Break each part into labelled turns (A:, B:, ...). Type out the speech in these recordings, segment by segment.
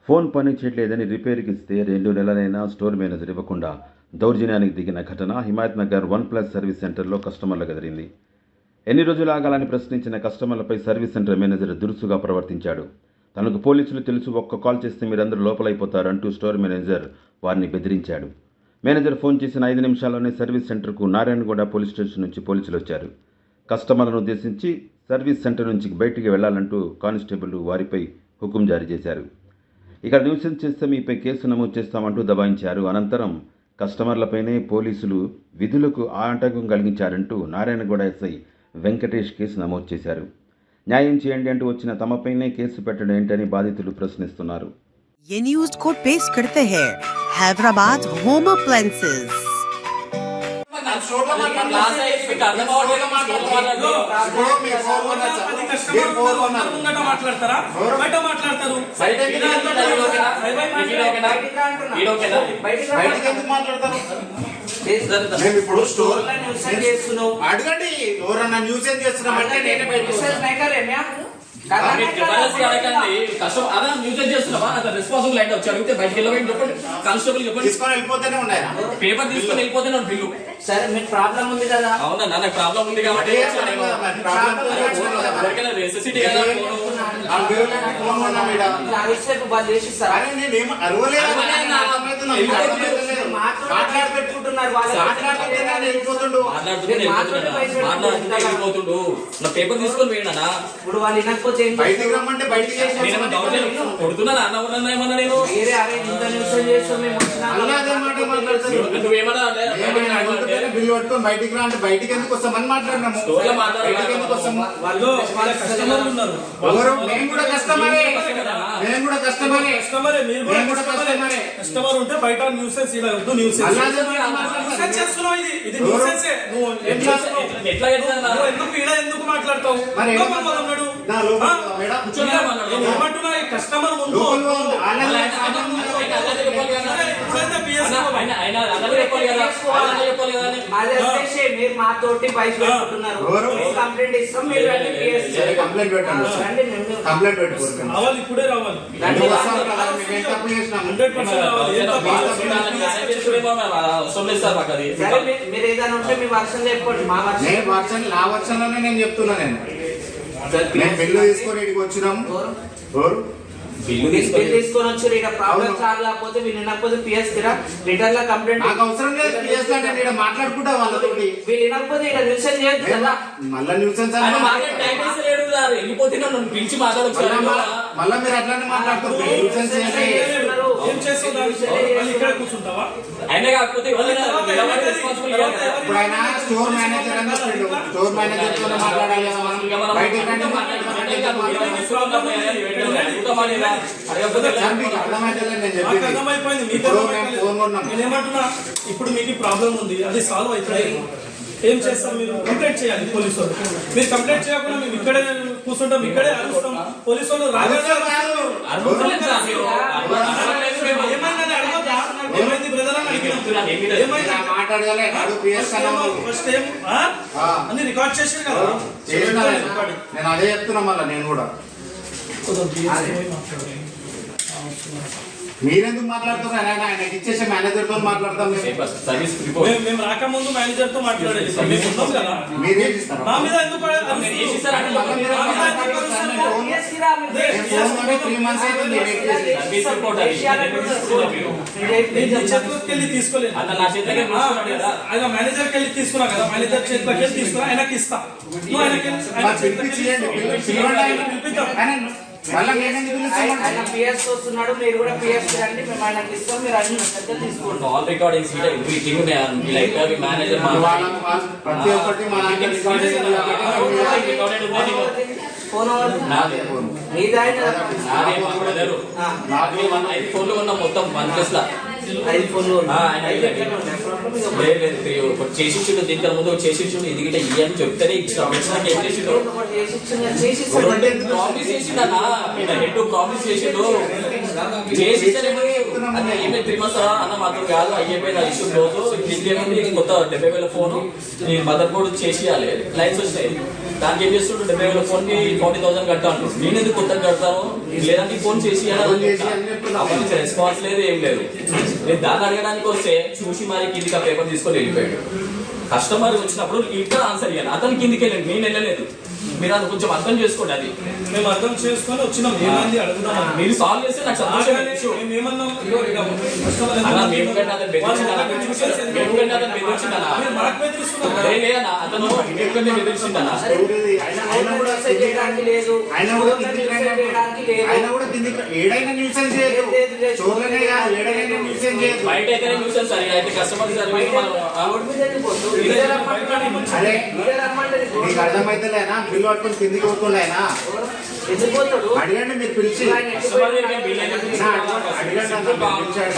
A: Phone పని చేయట్లేదని రిపేర్కి ఇస్తే 2 నెలలైనా స్టోర్ మేనేజర్ ఇవ్వకుండా దౌర్జన్యానికి దిగిన ఘటన హిమాయత్ నగర్ OnePlus సర్వీస్ సెంటర్లో కస్టమర్లకు ఎదిరింది. ఎన్ని రోజులు ఆగాలని ప్రశ్నించిన కస్టమర్లపై సర్వీస్ సెంటర్ మేనేజర్ దురుసుగా ప్రవర్తించాడు. తనకు పోలీసులు తెలుసు, ఒక్క కాల్ చేస్తే మీరందరూ లోపలైపోతారంటూ స్టోర్ మేనేజర్ వారిని బెదిరించాడు. మేనేజర్ ఫోన్ చేసిన 5 నిమిషాల్లోనే సర్వీస్ సెంటర్కు నారాయణగూడ పోలీస్ స్టేషన్ నుంచి పోలీసులు వచ్చారు. కస్టమర్లను ఉద్దేశించి సర్వీస్ సెంటర్ నుంచి బయటికి వెళ్లాలంటూ కానిస్టేబుల్ వారిపై హుకుం జారీ చేశారు. ఇక్కడ న్యూసెన్స్ చేస్తే మీపై కేసు నమోదు చేస్తామంటూ దబాయించారు. అనంతరం కస్టమర్లపైనే పోలీసులు విధులకు ఆటంకం కలిగించారంటూ నారాయణగూడ ఎస్ఐ వెంకటేష్ కేసు నమోదు చేశారు. న్యాయం చేయండి అంటూ వచ్చిన తమపైనే కేసు పెట్టడం ఏంటని బాధితులు ప్రశ్నిస్తున్నారు.
B: ये न्यूज को पेश करते हैं हैदराबाद होम अप्लायंसेस।
C: మేము ఇప్పుడు స్టోర్ అడగండి, ఎవరన్నా న్యూస్ ఏం చేస్తున్నామంటే నేనే
D: రెస్పాన్సిబుల్ అయితే వచ్చి అడిగితే బయటకి వెళ్ళమని చెప్పండి. కానిస్టేబుల్ చెప్పండి,
C: తీసుకొని వెళ్ళిపోతేనే ఉన్నాయా?
D: పేపర్ తీసుకొని వెళ్ళిపోతే బిల్లు.
E: సరే మీకు ప్రాబ్లం ఉంది కదా?
D: అవునా, నాకు ప్రాబ్లం ఉంది కాబట్టి వెళ్ళిపోతుండు. నా పేపర్ తీసుకొని పోయినా
E: ఇప్పుడు వాళ్ళు వినకపోతే
C: బయటికి రమ్మంటే బయటికి
D: కొడుతున్నా అన్న ఏమన్నా నేను నువ్వేమన్నా
C: బిల్లు పట్టుకొని బయటికి రా అంటే బయటికి ఎందుకు వస్తామని మాట్లాడినాము. మేము కూడా కస్టమరే,
F: కస్టమర్ ఉంటే బయట న్యూసెన్స్ ఇలా వద్దు, న్యూసెన్స్ చేస్తున్నావు. ఇది న్యూసెన్సే. నువ్వు ఎందుకు మాట్లాడతావు? ఏమంటున్నా కస్టమర్ ముందు
E: మీరు మాతోటి పైసలు పెట్టుకుంటున్నారు, కంప్లైంట్ ఇస్తాం. మీరు
C: కంప్లైంట్ పెట్టుకోండి.
F: రావాలి, ఇప్పుడే రావాలి.
E: 100% మీరు ఏదైనా ఉంటే మీ వర్షన్ చెప్పండి. మా వర్షన్
C: నా వర్షంలోనే నేను చెప్తున్నా. నేను బిల్లు తీసుకొని ఇక్కడికి వచ్చినాము.
E: బిల్లు తీసుకొని వచ్చారు. ఇక్కడ ప్రాబ్లం సాల్వ్ కాకపోతే వీళ్ళు వినకపోతే పిఎస్ రిటర్న్ గా కంప్లైంట్.
C: నాకు అవసరం లేదు పిఎస్ అంటే ఇక్కడ మాట్లాడుకుంటా వాళ్ళతోటి.
E: వీళ్ళు వినకపోతే ఇక్కడ న్యూసెన్స్ చేయొద్దు కదా.
C: మళ్ళీ న్యూసెన్స్
D: వెళ్ళిపోతే పిలిచి మాట్లాడచ్చు.
C: మళ్ళీ మీరు అట్లానే మాట్లాడుతున్నారు. న్యూసెన్స్
F: ఏం చేస్తున్నారు? ఇక్కడ కూర్చుంటావా?
D: అయినా కాకపోతే
C: ఇప్పుడు ఆయన స్టోర్ మేనేజర్ అని చెప్పాడు. స్టోర్ మేనేజర్ తో మాట్లాడాలి కదా మనం. బయటికి
F: నేనేమంటున్నా, ఇప్పుడు మీకు ప్రాబ్లం ఉంది, అది సాల్వ్ అవుతుంది. ఏం చేస్తాం? మీరు కంప్లైంట్ చేయాలి పోలీసు వాళ్ళు. మీరు కంప్లైంట్ చేయకుండా మేము ఇక్కడే కూర్చుంటాం, ఇక్కడే అరుస్తాం. పోలీసు వాళ్ళు ఏమైంది బ్రదర్ అని అడిగినాం. ఏమైంది ఫస్ట్ టైం అన్ని రికార్డ్ చేసారు కదా.
C: నేను అదే చెప్తున్నా. మళ్ళీ నేను కూడా మీరెందుకు మాట్లాడుతున్నారు? ఆయనకి ఇచ్చేసే మేనేజర్ తో మాట్లాడతాం.
F: మేము రాకముందు మేనేజర్ తో మాట్లాడేది.
C: మీరేం ఇస్తారు?
F: మా మీద ఎందుకు
C: 3 months అవుతుంది.
F: చేతికి వెళ్ళి తీసుకోలేదు. ఆయన మేనేజర్కి వెళ్ళి తీసుకున్నా కదా. మేనేజర్ చేతికి వెళ్ళి తీసుకున్నా, ఆయనకి ఇస్తా. నువ్వు
E: ఆయన పిఎస్ వస్తున్నాడు, మీరు కూడా పిఎస్ రండి, మేము ఆయనకి ఇస్తాం. మీరు అన్ని తీసుకోండి.
D: ఆల్ రికార్డింగ్స్ మేనేజర్
C: ప్రతి ఒక్కటి
D: ఫోన్లు ఉన్నా మొత్తం OnePlus లా
E: 5 ఫోన్లు
D: చేసిండు. దీనికి ముందు చేసిండు. ఇది గిట్ట ఇవన్నీ చెప్తేనే ఇచ్చిన ప్రామిస్ చేసిండు అన్న. హెడ్ ప్రామిస్ చేసిండు. అది ఏమైనా 3 months అన్న మాత్రం కాదు అయిపోయిన ఇష్యూ రోజు దీనికి ఏమైంది కొత్త 70,000 ఫోన్ ఈ మదర్ బోర్డ్ చేసేయాలి లైన్స్ వచ్చినాయి దానికి ఏం చేస్తుంటే 70,000 ఫోన్ కి 40,000 కట్టాను నేను ఎందుకు కొత్తగా కడతాను లేదంటే ఫోన్ చేసి రెస్పాన్స్ లేదు ఏం లేదు నేను దాన్ని అడగడానికి వస్తే చూసి మరి కిందికి ఆ పేపర్ తీసుకొని వెళ్ళిపోయాడు కస్టమర్ వచ్చినప్పుడు ఇంకా ఆన్సర్ ఇవ్వాలి అతను కిందికి వెళ్ళండి నేను వెళ్ళలేదు మీరు అది కొంచెం అర్థం చేసుకోండి అది
F: మేము అర్థం చేసుకొని వచ్చినాం ఏమైంది అడుగుదాం
D: మీరు సాల్వ్ చేస్తే నాకు సంతోషం
F: మేమేమన్నాం
D: అలా మేము కంటే అతను బెదిరించిందనా మేము కంటే అతను బెదిరించిందనా
F: మనకు బెదిరిస్తున్నాం
D: లేదన్నా అతను మేము కంటే బెదిరించిందనా
E: చేయడానికి లేదు
C: ఆయన కూడా కిందికి ఏడైనా న్యూసెన్స్ చేయదు చోర్లనే కాదు ఏడైనా న్యూసెన్స్ చేయదు
D: బయట అయితేనే చూసాను సార్ అయితే కస్టమర్ సర్వీస్ మనం
C: అరే నీకు అర్థమైతేలేనా బిల్లు పట్టుకొని కిందికి పోతుండేనా అడగండి మీరు పిలిచి
D: కస్టమర్ దగ్గర బిల్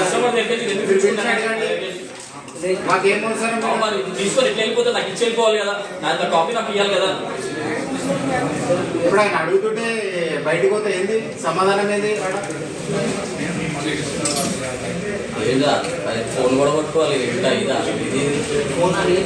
D: కస్టమర్ దగ్గర
C: మీరు పిలిచి అడగండి మాకేం అవసరం
D: మరి తీసుకొని ఎట్లా వెళ్ళిపోతే నాకు ఇచ్చి వెళ్ళిపోవాలి కదా నా కాపీ నాకు ఇవ్వాలి కదా
C: ఇప్పుడు ఆయన అడుగుతుంటే బయటకు పోతే ఏంది సమాధానం ఏంది
D: లేదా ఫోన్ కూడా పట్టుకోవాలి ఇదా ఇది
E: ఫోన్ అడిగి